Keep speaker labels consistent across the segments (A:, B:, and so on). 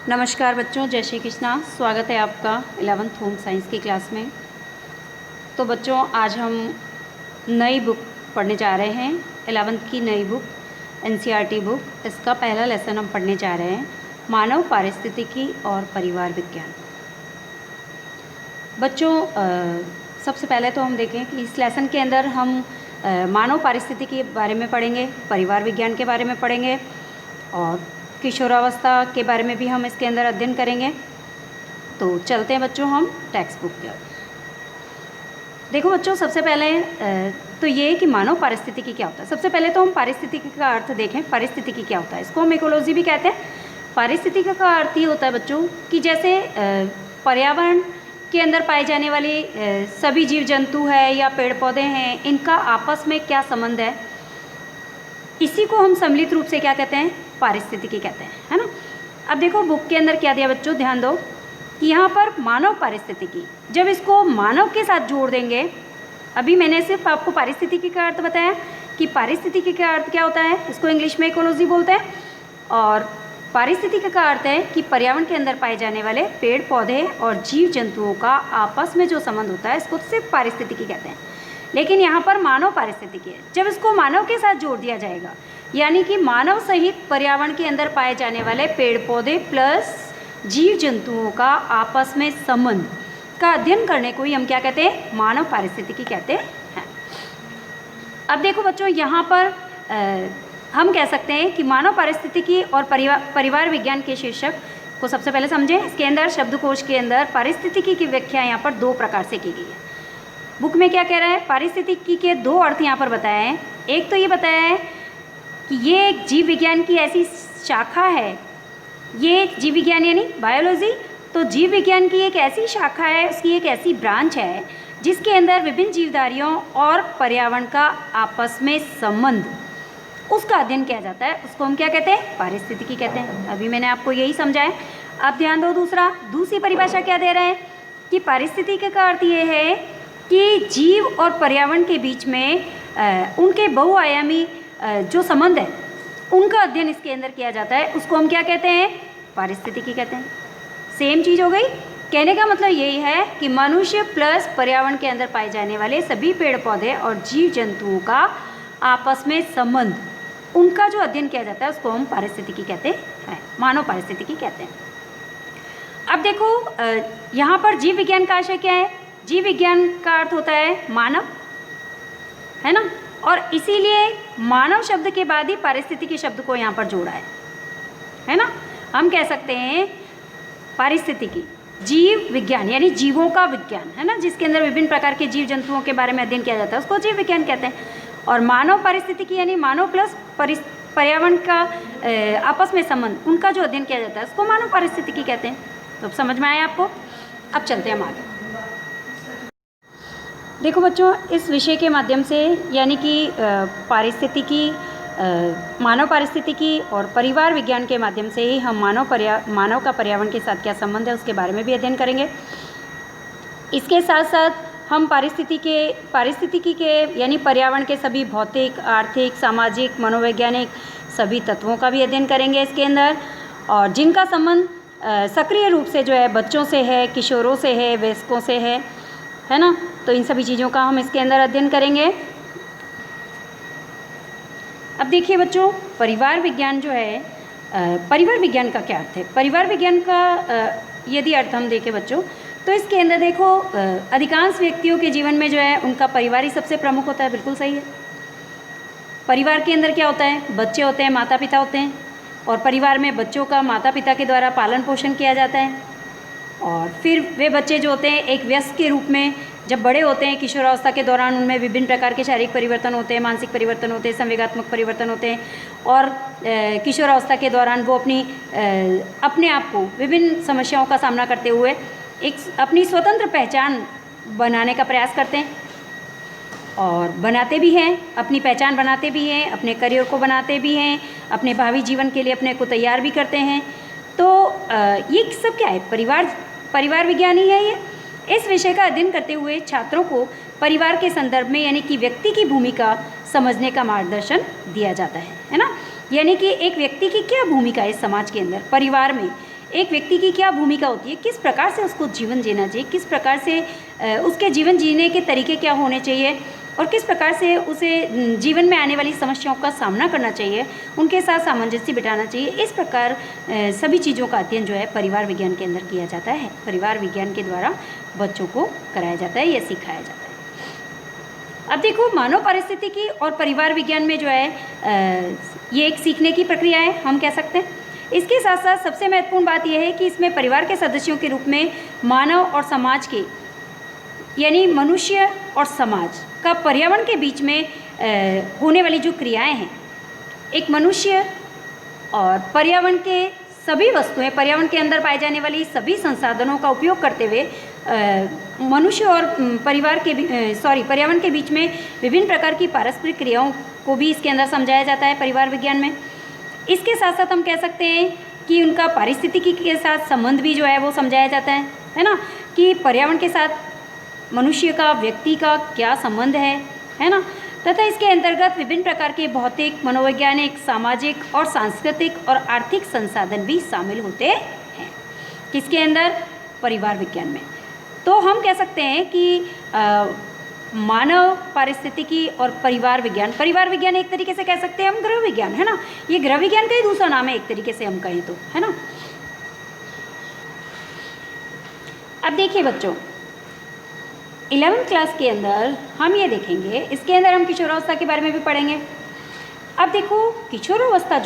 A: नमस्कार बच्चों, जय श्री कृष्णा। स्वागत है आपका 11th होम साइंस की क्लास में। तो बच्चों, आज हम नई बुक पढ़ने जा रहे हैं। 11th की नई बुक NCERT बुक। इसका पहला लेसन हम पढ़ने जा रहे हैं, मानव पारिस्थितिकी और परिवार विज्ञान। बच्चों, सबसे पहले तो हम देखें कि इस लेसन के अंदर हम मानव पारिस्थितिकी के बारे में पढ़ेंगे, परिवार विज्ञान के बारे में पढ़ेंगे और किशोरावस्था के बारे में भी हम इसके अंदर अध्ययन करेंगे। तो चलते हैं बच्चों हम टेक्स्ट बुक की ओर। देखो बच्चों, सबसे पहले तो ये कि मानव पारिस्थितिकी क्या होता है। सबसे पहले तो हम पारिस्थितिकी का अर्थ देखें। पारिस्थितिकी क्या होता है, इसको हम इकोलॉजी भी कहते हैं। पारिस्थितिकी का अर्थ ये होता है बच्चों कि जैसे पर्यावरण के अंदर पाए जाने वाले सभी जीव जंतु है या पेड़ पौधे हैं, इनका आपस में क्या संबंध है, इसी को हम सम्मिलित रूप से क्या कहते हैं, पारिस्थितिकी कहते हैं, है ना। अब देखो बुक के अंदर क्या दिया बच्चों, ध्यान दो कि यहाँ पर मानव पारिस्थितिकी, जब इसको मानव के साथ जोड़ देंगे, अभी मैंने सिर्फ आपको पारिस्थितिकी का अर्थ बताया कि पारिस्थितिकी का अर्थ क्या होता है, इसको इंग्लिश में इकोलॉजी बोलते हैं। और पारिस्थितिकी का अर्थ है कि पर्यावरण के अंदर पाए जाने वाले पेड़ पौधे और जीव जंतुओं का आपस में जो संबंध होता है, इसको सिर्फ पारिस्थितिकी कहते हैं। लेकिन यहाँ पर मानव पारिस्थितिकी है, जब इसको मानव के साथ जोड़ दिया जाएगा, यानी कि मानव सहित पर्यावरण के अंदर पाए जाने वाले पेड़ पौधे प्लस जीव जंतुओं का आपस में संबंध का अध्ययन करने को ही हम क्या कहते हैं, मानव पारिस्थितिकी कहते हैं। अब देखो बच्चों, यहाँ पर हम कह सकते हैं कि मानव पारिस्थितिकी और परिवार विज्ञान के शीर्षक को सबसे पहले समझें। इसके अंदर शब्दकोश के अंदर पारिस्थितिकी की व्याख्या यहाँ पर दो प्रकार से की गई है। बुक में क्या कह रहा है, पारिस्थितिकी के दो अर्थ यहाँ पर बताए हैं। एक तो ये बताया है कि ये एक जीव विज्ञान की ऐसी शाखा है, ये एक जीव विज्ञान यानी बायोलॉजी, तो जीव विज्ञान की एक ऐसी शाखा है, उसकी एक ऐसी ब्रांच है जिसके अंदर विभिन्न जीवधारियों और पर्यावरण का आपस में संबंध, उसका अध्ययन किया जाता है। उसको हम क्या कहते हैं, पारिस्थितिकी कहते हैं। अभी मैंने आपको यही समझाया। अब ध्यान दो, दूसरी परिभाषा क्या दे रहा है कि पारिस्थितिकी का अर्थ ये है कि जीव और पर्यावरण के बीच में उनके बहुआयामी जो संबंध है, उनका अध्ययन इसके अंदर किया जाता है। उसको हम क्या कहते हैं, पारिस्थितिकी कहते हैं। सेम चीज़ हो गई। कहने का मतलब यही है कि मनुष्य प्लस पर्यावरण के अंदर पाए जाने वाले सभी पेड़ पौधे और जीव जंतुओं का आपस में संबंध, उनका जो अध्ययन किया जाता है, उसको हम पारिस्थितिकी कहते हैं, मानव पारिस्थितिकी कहते हैं। अब देखो, यहाँ पर जीव विज्ञान का आशय क्या है। जीव विज्ञान का अर्थ होता है मानव, है ना, और इसीलिए मानव शब्द के बाद ही पारिस्थितिकी शब्द को यहाँ पर जोड़ा है ना। हम कह सकते हैं पारिस्थितिकी जीव विज्ञान यानी जीवों का विज्ञान, है ना, जिसके अंदर विभिन्न प्रकार के जीव जंतुओं के बारे में अध्ययन किया जाता है, उसको जीव विज्ञान कहते हैं। और मानव पारिस्थितिकी यानी मानव प्लस पर्यावरण का आपस में संबंध, उनका जो अध्ययन किया जाता है, उसको मानव पारिस्थितिकी कहते हैं। तो समझ में आया आपको। अब चलते हैं हम आगे। देखो बच्चों, इस विषय के माध्यम से यानी कि पारिस्थितिकी, मानव पारिस्थितिकी और परिवार विज्ञान के माध्यम से ही हम मानव का पर्यावरण के साथ क्या संबंध है, उसके बारे में भी अध्ययन करेंगे। इसके साथ साथ हम पारिस्थितिकी के यानी पर्यावरण के सभी भौतिक, आर्थिक, सामाजिक, मनोवैज्ञानिक सभी तत्वों का भी अध्ययन करेंगे इसके अंदर, और जिनका संबंध सक्रिय रूप से जो है बच्चों से है, किशोरों से है, वयस्कों से है ना। तो इन सभी चीज़ों का हम इसके अंदर अध्ययन करेंगे। अब देखिए बच्चों, परिवार विज्ञान जो है, परिवार विज्ञान का क्या अर्थ है। परिवार विज्ञान का यदि अर्थ हम देखें बच्चों, तो इसके अंदर देखो, अधिकांश व्यक्तियों के जीवन में जो है उनका परिवार ही सबसे प्रमुख होता है। बिल्कुल सही है। परिवार के अंदर क्या होता है, बच्चे होते हैं, माता पिता होते हैं, और परिवार में बच्चों का माता पिता के द्वारा पालन पोषण किया जाता है। और फिर वे बच्चे जो होते हैं एक वयस्क के रूप में जब बड़े होते हैं, किशोरावस्था के दौरान उनमें विभिन्न प्रकार के शारीरिक परिवर्तन होते हैं, मानसिक परिवर्तन होते हैं, संवेगात्मक परिवर्तन होते हैं, और किशोरावस्था के दौरान वो अपने आप को विभिन्न समस्याओं का सामना करते हुए एक अपनी स्वतंत्र पहचान बनाने का प्रयास करते हैं, और बनाते भी हैं, अपनी पहचान बनाते भी हैं, अपने करियर को बनाते भी हैं, अपने भावी जीवन के लिए अपने को तैयार भी करते हैं। तो ये सब क्या है, परिवार विज्ञान ही है ये। इस विषय का अध्ययन करते हुए छात्रों को परिवार के संदर्भ में यानी कि व्यक्ति की भूमिका समझने का मार्गदर्शन दिया जाता है ना। यानी कि एक व्यक्ति की क्या भूमिका है समाज के अंदर, परिवार में एक व्यक्ति की क्या भूमिका होती है, किस प्रकार से उसको जीवन जीना चाहिए, किस प्रकार से उसके जीवन जीने के तरीके क्या होने चाहिए और किस प्रकार से उसे जीवन में आने वाली समस्याओं का सामना करना चाहिए, उनके साथ सामंजस्य बिठाना चाहिए। इस प्रकार सभी चीज़ों का अध्ययन जो है परिवार विज्ञान के अंदर किया जाता है। परिवार विज्ञान के द्वारा बच्चों को कराया जाता है या सिखाया जाता है। अब देखो, मानव पारिस्थितिकी और परिवार विज्ञान में जो है ये एक सीखने की प्रक्रिया है, हम कह सकते हैं। इसके साथ साथ सबसे महत्वपूर्ण बात यह है कि इसमें परिवार के सदस्यों के रूप में मानव और समाज के, यानी मनुष्य और समाज का पर्यावरण के बीच में होने वाली जो क्रियाएं हैं, एक मनुष्य और पर्यावरण के सभी वस्तुएं, पर्यावरण के अंदर पाए जाने वाली सभी संसाधनों का उपयोग करते हुए मनुष्य और पर्यावरण के बीच में विभिन्न प्रकार की पारस्परिक क्रियाओं को भी इसके अंदर समझाया जाता है परिवार विज्ञान में। इसके साथ साथ हम कह सकते हैं कि उनका पारिस्थितिकी के साथ संबंध भी जो है वो समझाया जाता है ना, कि पर्यावरण के साथ मनुष्य का, व्यक्ति का क्या संबंध है ना, तथा इसके अंतर्गत विभिन्न प्रकार के भौतिक, मनोवैज्ञानिक, सामाजिक और सांस्कृतिक और आर्थिक संसाधन भी शामिल होते हैं। किसके अंदर? परिवार विज्ञान में। तो हम कह सकते हैं कि मानव पारिस्थितिकी और परिवार विज्ञान एक तरीके से कह सकते हैं हम गृह विज्ञान, है ना, ये गृह विज्ञान का ही दूसरा नाम है एक तरीके से हम कहें तो, है ना। अब देखिए बच्चों, 11th क्लास के अंदर हम ये देखेंगे, इसके अंदर हम किशोरावस्था के बारे में भी पढ़ेंगे। अब देखो, किशोरावस्था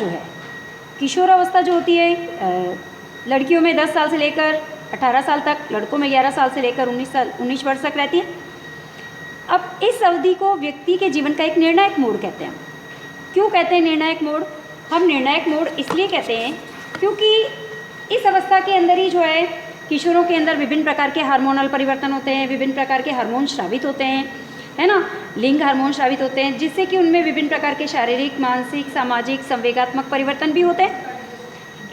A: जो होती है लड़कियों में 10 साल से लेकर 18 साल तक, लड़कों में 11 साल से लेकर 19 वर्ष तक रहती है। अब इस अवधि को व्यक्ति के जीवन का एक निर्णायक मोड़ कहते हैं। क्यों कहते हैं निर्णायक मोड़? हम निर्णायक मोड़ इसलिए कहते हैं क्योंकि इस अवस्था के अंदर ही जो है किशोरों के अंदर विभिन्न प्रकार के हार्मोनल परिवर्तन होते हैं, विभिन्न प्रकार के हार्मोन स्रावित होते हैं, है ना, लिंग हार्मोन स्रावित होते हैं, जिससे कि उनमें विभिन्न प्रकार के शारीरिक, मानसिक, सामाजिक, संवेगात्मक परिवर्तन भी होते हैं।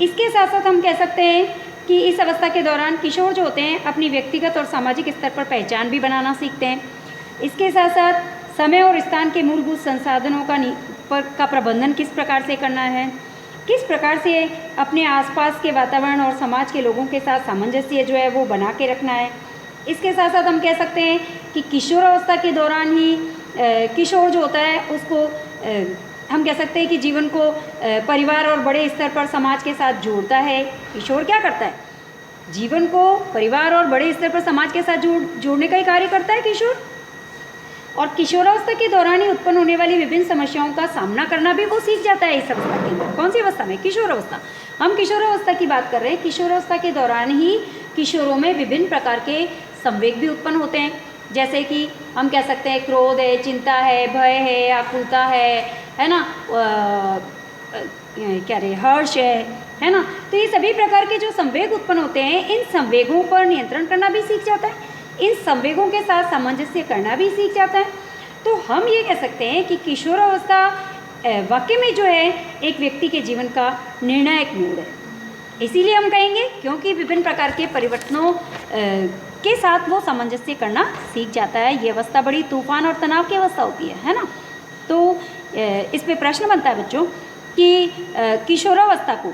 A: इसके साथ साथ हम कह सकते हैं कि इस अवस्था के दौरान किशोर जो होते हैं अपनी व्यक्तिगत और सामाजिक स्तर पर पहचान भी बनाना सीखते हैं। इसके साथ साथ समय और स्थान के मूलभूत संसाधनों का प्रबंधन किस प्रकार से करना है, किस प्रकार से अपने आसपास के वातावरण और समाज के लोगों के साथ सामंजस्य जो है वो बना के रखना है। इसके साथ साथ हम कह सकते हैं कि किशोरावस्था के दौरान ही किशोर जो होता है उसको हम कह सकते हैं कि जीवन को परिवार और बड़े स्तर पर समाज के साथ जोड़ता है। किशोर क्या करता है? जीवन को परिवार और बड़े स्तर पर समाज के साथ जोड़ने का ही कार्य करता है किशोर। और किशोरावस्था के दौरान ही उत्पन्न होने वाली विभिन्न समस्याओं का सामना करना भी वो सीख जाता है इस अवस्था के अंदर। कौन सी अवस्था में? किशोरावस्था। हम किशोरावस्था की बात कर रहे हैं। किशोरावस्था के दौरान ही किशोरों में विभिन्न प्रकार के संवेग भी उत्पन्न होते हैं, जैसे कि हम कह सकते हैं क्रोध है, चिंता है, भय है, आकुलता है ना, हर्ष है ना। तो ये सभी प्रकार के जो संवेग उत्पन्न होते हैं, इन संवेगों पर नियंत्रण करना भी सीख जाता है, इन संवेगों के साथ सामंजस्य करना भी सीख जाता है। तो हम ये कह सकते हैं कि किशोरावस्था वाकई में जो है एक व्यक्ति के जीवन का निर्णायक मोड़ है। इसीलिए हम कहेंगे क्योंकि विभिन्न प्रकार के परिवर्तनों के साथ वो सामंजस्य करना सीख जाता है। ये अवस्था बड़ी तूफान और तनाव की अवस्था होती है ना। तो इस पे प्रश्न बनता है बच्चों कि किशोरावस्था को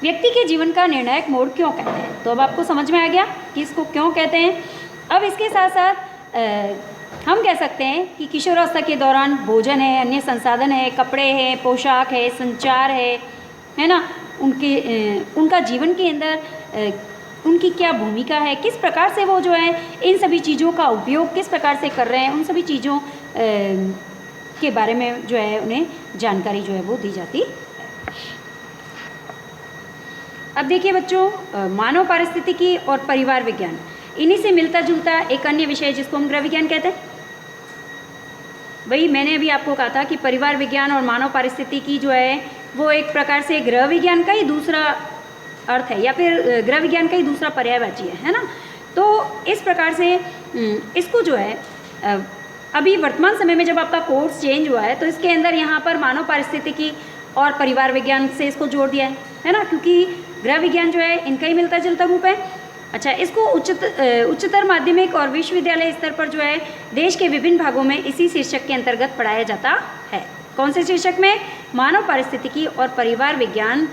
A: व्यक्ति के जीवन का निर्णायक मोड़ क्यों कहते हैं। तो अब आपको समझ में आ गया कि इसको क्यों कहते हैं। अब इसके साथ साथ हम कह सकते हैं कि किशोरावस्था के दौरान भोजन है, अन्य संसाधन है, कपड़े हैं, पोशाक है, संचार है ना, उनका जीवन के अंदर उनकी क्या भूमिका है, किस प्रकार से वो जो है इन सभी चीज़ों का उपयोग किस प्रकार से कर रहे हैं, उन सभी चीज़ों के बारे में जो है उन्हें जानकारी जो है वो दी जाती है। अब देखिए बच्चों, मानव पारिस्थितिकी और परिवार विज्ञान, इन्हीं से मिलता जुलता एक अन्य विषय जिसको हम गृह विज्ञान कहते हैं। वही मैंने अभी आपको कहा था कि परिवार विज्ञान और मानव पारिस्थितिकी जो है वो एक प्रकार से गृह विज्ञान का ही दूसरा अर्थ है, या फिर गृह विज्ञान का ही दूसरा पर्यायवाची है ना। तो इस प्रकार से इसको जो है अभी वर्तमान समय में जब आपका कोर्स चेंज हुआ है तो इसके अंदर यहाँ पर मानव पारिस्थितिकी और परिवार विज्ञान से इसको जोड़ दिया है ना, क्योंकि गृह विज्ञान जो है इनका ही मिलता जुलता रूप है। अच्छा, इसको उच्चतर माध्यमिक और विश्वविद्यालय स्तर पर जो है देश के विभिन्न भागों में इसी शीर्षक के अंतर्गत पढ़ाया जाता है। कौन से शीर्षक में? मानव पारिस्थितिकी और परिवार विज्ञान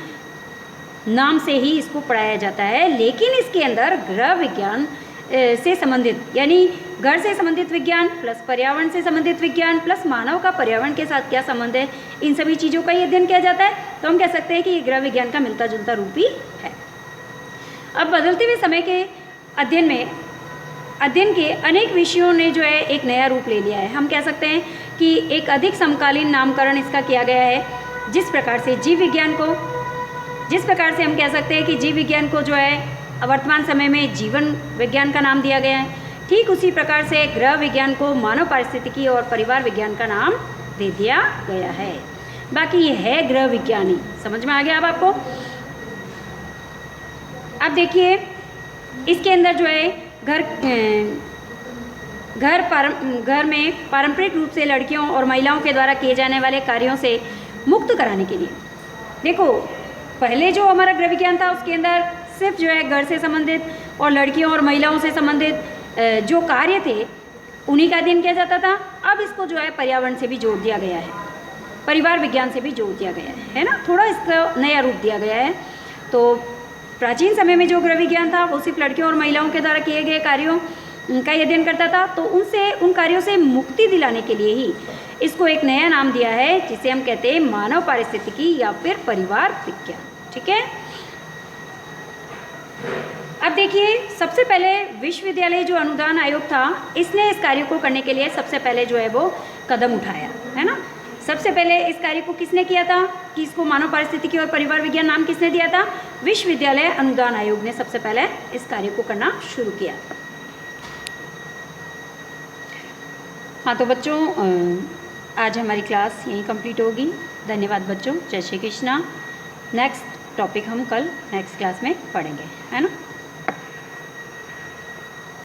A: नाम से ही इसको पढ़ाया जाता है, लेकिन इसके अंदर गृह विज्ञान से संबंधित, यानी घर से संबंधित विज्ञान प्लस पर्यावरण से संबंधित विज्ञान प्लस मानव का पर्यावरण के साथ क्या संबंध है, इन सभी चीज़ों का ही अध्ययन किया जाता है। तो हम कह सकते हैं कि ये गृह विज्ञान का मिलता जुलता रूप ही है। अब बदलते हुए समय के अध्ययन के अनेक विषयों ने जो है एक नया रूप ले लिया है। हम कह सकते हैं कि एक अधिक समकालीन नामकरण इसका किया गया है। जिस प्रकार से हम कह सकते हैं कि जीव विज्ञान को जो है वर्तमान समय में जीवन विज्ञान का नाम दिया गया है, ठीक उसी प्रकार से गृह विज्ञान को मानव पारिस्थितिकी और परिवार विज्ञान का नाम दे दिया गया है। बाकी ये है गृह विज्ञानी। समझ में आ गया अब आपको? अब देखिए इसके अंदर जो है घर में पारंपरिक रूप से लड़कियों और महिलाओं के द्वारा किए जाने वाले कार्यों से मुक्त कराने के लिए, देखो पहले जो हमारा गृह विज्ञान था उसके अंदर सिर्फ जो है घर से संबंधित और लड़कियों और महिलाओं से संबंधित जो कार्य थे उन्हीं का अध्ययन किया जाता था। अब इसको जो है पर्यावरण से भी जोड़ दिया गया है, परिवार विज्ञान से भी जोड़ दिया गया है ना, थोड़ा इसका नया रूप दिया गया है। तो प्राचीन समय में जो गृह विज्ञान था वो सिर्फ लड़कियों और महिलाओं के द्वारा किए गए कार्यों का अध्ययन करता था, तो उन कार्यों से मुक्ति दिलाने के लिए ही इसको एक नया नाम दिया है, जिसे हम कहते हैं मानव पारिस्थितिकी या फिर परिवार विज्ञान। ठीक है। अब देखिए सबसे पहले विश्वविद्यालय जो अनुदान आयोग था, इसने इस कार्य को करने के लिए सबसे पहले जो है वो कदम उठाया है ना। सबसे पहले इस कार्य को किसने किया था कि इसको मानव पारिस्थितिकी और परिवार विज्ञान नाम किसने दिया था? विश्वविद्यालय अनुदान आयोग ने सबसे पहले इस कार्य को करना शुरू किया। हाँ तो बच्चों आज हमारी क्लास यहीं कंप्लीट होगी। धन्यवाद बच्चों। जय श्री कृष्णा। नेक्स्ट टॉपिक हम कल नेक्स्ट क्लास में पढ़ेंगे, है ना।